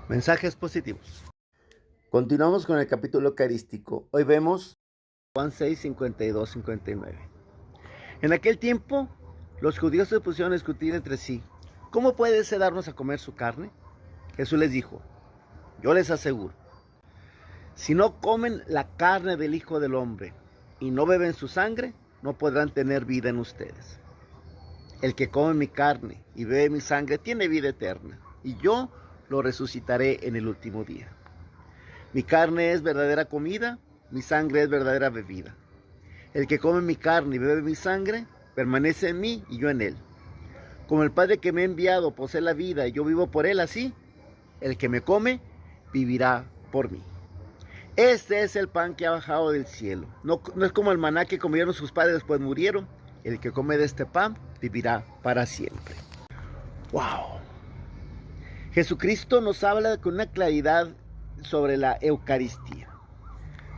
Mensajes positivos. Continuamos con el capítulo eucarístico. Hoy vemos Juan 6, 52, 59. En aquel tiempo, los judíos se pusieron a discutir entre sí: ¿cómo puede ese darnos a comer su carne? Jesús les dijo: yo les aseguro, si no comen la carne del Hijo del Hombre y no beben su sangre, no podrán tener vida en ustedes. El que come mi carne y bebe mi sangre tiene vida eterna, y yo lo resucitaré en el último día. Mi carne es verdadera comida, mi sangre es verdadera bebida. El que come mi carne y bebe mi sangre, permanece en mí y yo en él. Como el Padre que me ha enviado posee la vida y yo vivo por él, así, el que me come, vivirá por mí. Este es el pan que ha bajado del cielo. No es como el maná que comieron sus padres después murieron. El que come de este pan, vivirá para siempre. ¡Wow! Jesucristo nos habla con una claridad sobre la Eucaristía.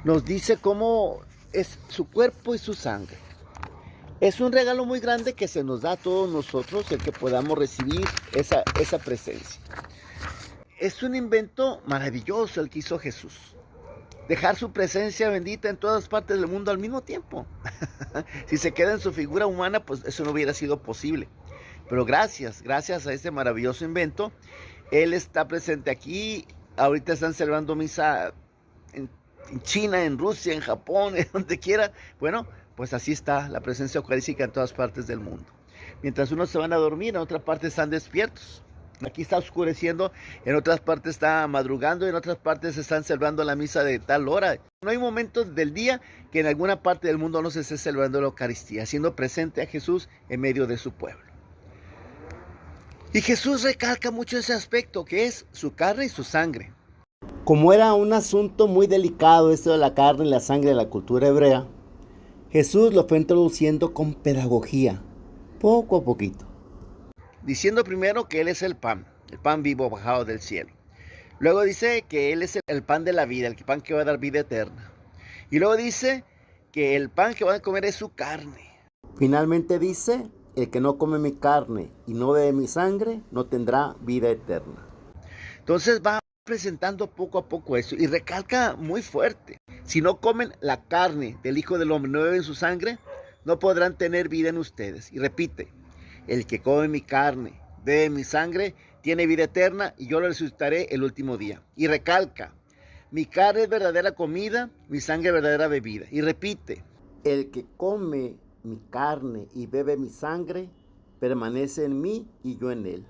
Nos dice cómo es su cuerpo y su sangre. Es un regalo muy grande que se nos da a todos nosotros, el que podamos recibir esa presencia. Es un invento maravilloso el que hizo Jesús. Dejar su presencia bendita en todas partes del mundo al mismo tiempo. Si se queda en su figura humana, pues eso no hubiera sido posible. Pero gracias a este maravilloso invento, Él está presente aquí. Ahorita están celebrando misa en China, en Rusia, en Japón, en donde quiera. Bueno, pues así está la presencia eucarística en todas partes del mundo. Mientras unos se van a dormir, en otra parte están despiertos. Aquí está oscureciendo, en otras partes está madrugando, en otras partes están celebrando la misa de tal hora. No hay momentos del día que en alguna parte del mundo no se esté celebrando la Eucaristía, haciendo presente a Jesús en medio de su pueblo. Y Jesús recalca mucho ese aspecto, que es su carne y su sangre. Como era un asunto muy delicado esto de la carne y la sangre de la cultura hebrea, Jesús lo fue introduciendo con pedagogía, poco a poquito. Diciendo primero que Él es el pan vivo bajado del cielo. Luego dice que Él es el pan de la vida, el pan que va a dar vida eterna. Y luego dice que el pan que van a comer es su carne. Finalmente dice: el que no come mi carne y no bebe mi sangre, no tendrá vida eterna. Entonces va presentando poco a poco eso y recalca muy fuerte: si no comen la carne del Hijo del Hombre, no beben su sangre, no podrán tener vida en ustedes. Y repite: el que come mi carne, bebe mi sangre, tiene vida eterna y yo lo resucitaré el último día. Y recalca: mi carne es verdadera comida, mi sangre es verdadera bebida. Y repite: el que come mi carne y bebe mi sangre, permanece en mí y yo en él.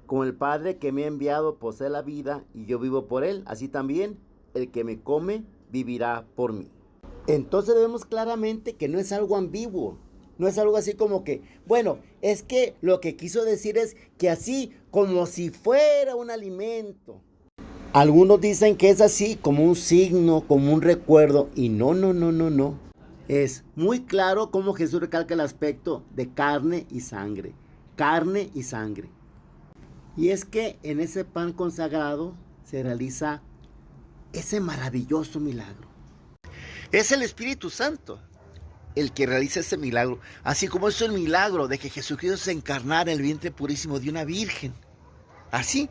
Como el Padre que me ha enviado posee la vida y yo vivo por él, así también el que me come vivirá por mí. Entonces vemos claramente que no es algo ambiguo. No es algo así como que, bueno, es que lo que quiso decir es que así, como si fuera un alimento. Algunos dicen que es así, como un signo, como un recuerdo, y no. Es muy claro cómo Jesús recalca el aspecto de carne y sangre. Carne y sangre. Y es que en ese pan consagrado se realiza ese maravilloso milagro. Es el Espíritu Santo el que realiza ese milagro, así como es el milagro de que Jesucristo se encarnara en el vientre purísimo de una virgen. Así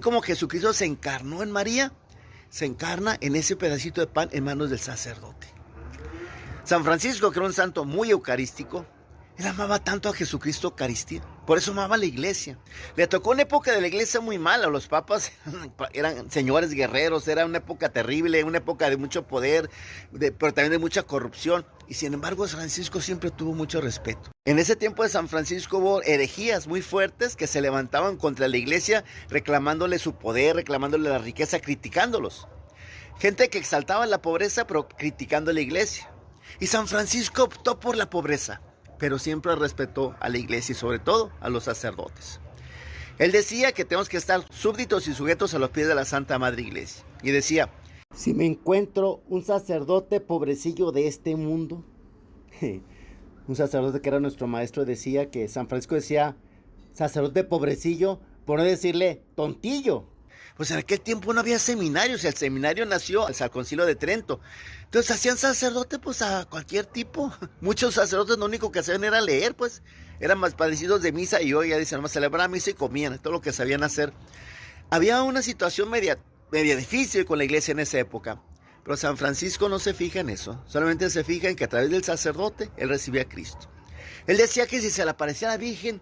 como Jesucristo se encarnó en María, se encarna en ese pedacito de pan en manos del sacerdote. San Francisco, que era un santo muy eucarístico, él amaba tanto a Jesucristo Eucaristía, por eso amaba a la iglesia. Le tocó una época de la iglesia muy mala, los papas eran señores guerreros, era una época terrible, una época de mucho poder, pero también de mucha corrupción. Y sin embargo, San Francisco siempre tuvo mucho respeto. En ese tiempo de San Francisco hubo herejías muy fuertes que se levantaban contra la iglesia, reclamándole su poder, reclamándole la riqueza, criticándolos. Gente que exaltaba la pobreza, pero criticando a la iglesia. Y San Francisco optó por la pobreza, pero siempre respetó a la iglesia y sobre todo a los sacerdotes. Él decía que tenemos que estar súbditos y sujetos a los pies de la Santa Madre Iglesia. Y decía: si me encuentro un sacerdote pobrecillo de este mundo, un sacerdote que era nuestro maestro decía que San Francisco decía sacerdote pobrecillo, por no decirle tontillo. Pues en aquel tiempo no había seminarios, el seminario nació al Concilio de Trento. Entonces hacían sacerdote pues a cualquier tipo. Muchos sacerdotes lo único que hacían era leer, pues. Eran más padecidos de misa y hoy ya dicen, nomás celebraban misa y comían, todo lo que sabían hacer. Había una situación media difícil con la iglesia en esa época, pero San Francisco no se fija en eso, solamente se fija en que a través del sacerdote él recibía a Cristo. Él decía que si se le aparecía a la Virgen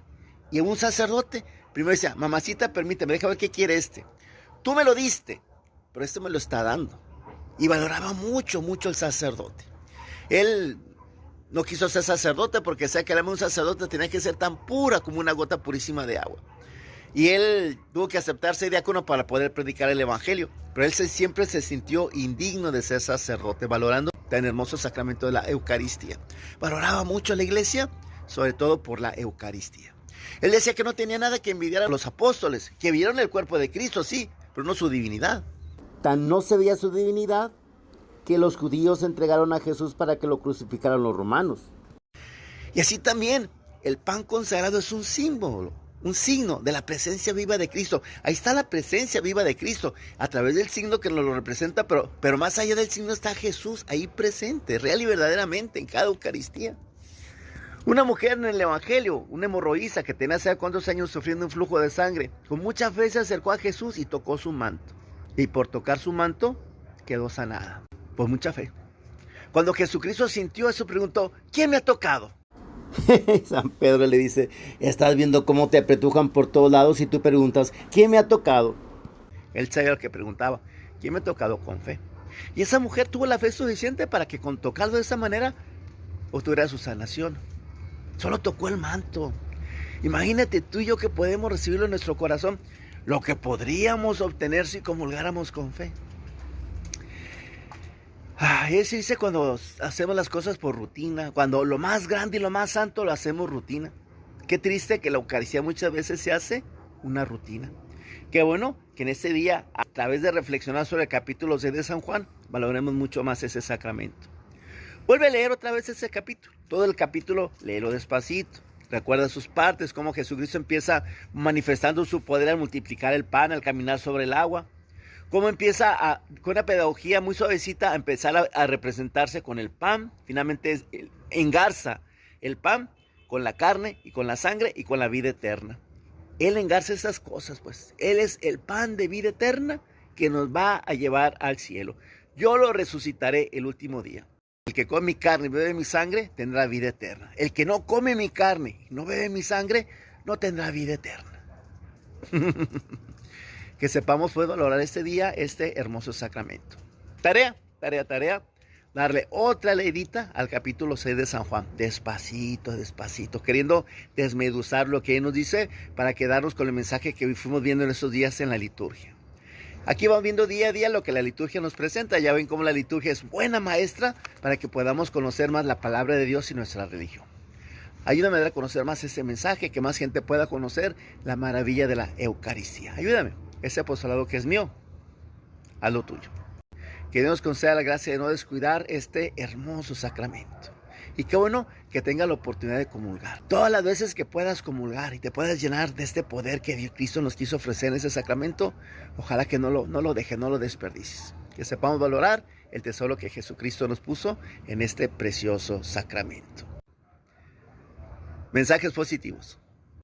y a un sacerdote, primero decía, mamacita, permíteme, déjame ver qué quiere este. Tú me lo diste, pero este me lo está dando. Y valoraba mucho, mucho el sacerdote. Él no quiso ser sacerdote porque sabía que un sacerdote tenía que ser tan pura como una gota purísima de agua. Y él tuvo que aceptar ser diácono para poder predicar el evangelio. Pero él siempre se sintió indigno de ser sacerdote, valorando tan hermoso sacramento de la Eucaristía. Valoraba mucho a la iglesia, sobre todo por la Eucaristía. Él decía que no tenía nada que envidiar a los apóstoles, que vieron el cuerpo de Cristo, sí, pero no su divinidad. Tan no se veía su divinidad que los judíos entregaron a Jesús para que lo crucificaran los romanos. Y así también, el pan consagrado es un símbolo, un signo de la presencia viva de Cristo. Ahí está la presencia viva de Cristo, a través del signo que nos lo representa, pero más allá del signo está Jesús ahí presente, real y verdaderamente en cada Eucaristía. Una mujer en el Evangelio, una hemorroísa que tenía hace cuántos años sufriendo un flujo de sangre, con mucha fe se acercó a Jesús y tocó su manto. Y por tocar su manto, quedó sanada, por mucha fe. Cuando Jesucristo sintió eso, preguntó, ¿quién me ha tocado? San Pedro le dice, estás viendo cómo te apretujan por todos lados y tú preguntas, ¿quién me ha tocado? Él sabía lo que preguntaba, ¿quién me ha tocado con fe? Y esa mujer tuvo la fe suficiente para que con tocarlo de esa manera obtuviera su sanación. Solo tocó el manto. Imagínate tú y yo que podemos recibirlo en nuestro corazón, lo que podríamos obtener si comulgáramos con fe. Eso dice cuando hacemos las cosas por rutina, cuando lo más grande y lo más santo lo hacemos rutina. Qué triste que la Eucaristía muchas veces se hace una rutina. Qué bueno que en este día, a través de reflexionar sobre el capítulo 6 de San Juan, valoremos mucho más ese sacramento. Vuelve a leer otra vez ese capítulo. Todo el capítulo, léelo despacito. Recuerda sus partes, cómo Jesucristo empieza manifestando su poder al multiplicar el pan, al caminar sobre el agua. Cómo empieza con una pedagogía muy suavecita a empezar a representarse con el pan. Finalmente engarza el pan con la carne y con la sangre y con la vida eterna. Él engarza esas cosas, pues. Él es el pan de vida eterna que nos va a llevar al cielo. Yo lo resucitaré el último día. El que come mi carne y bebe mi sangre tendrá vida eterna. El que no come mi carne y no bebe mi sangre no tendrá vida eterna. Que sepamos pues valorar este día, este hermoso sacramento. Tarea. Darle otra leidita al capítulo 6 de San Juan. Despacito, queriendo desmeduzar lo que él nos dice para quedarnos con el mensaje que fuimos viendo en estos días en la liturgia. Aquí vamos viendo día a día lo que la liturgia nos presenta. Ya ven cómo la liturgia es buena maestra para que podamos conocer más la palabra de Dios y nuestra religión. Ayúdame a conocer más ese mensaje, que más gente pueda conocer la maravilla de la Eucaristía. Ayúdame, ese apostolado que es mío, haz lo tuyo. Que Dios nos conceda la gracia de no descuidar este hermoso sacramento. Y qué bueno que tenga la oportunidad de comulgar. Todas las veces que puedas comulgar y te puedas llenar de este poder que Cristo nos quiso ofrecer en ese sacramento, ojalá que no lo dejes, no lo desperdicies. Que sepamos valorar el tesoro que Jesucristo nos puso en este precioso sacramento. Mensajes positivos.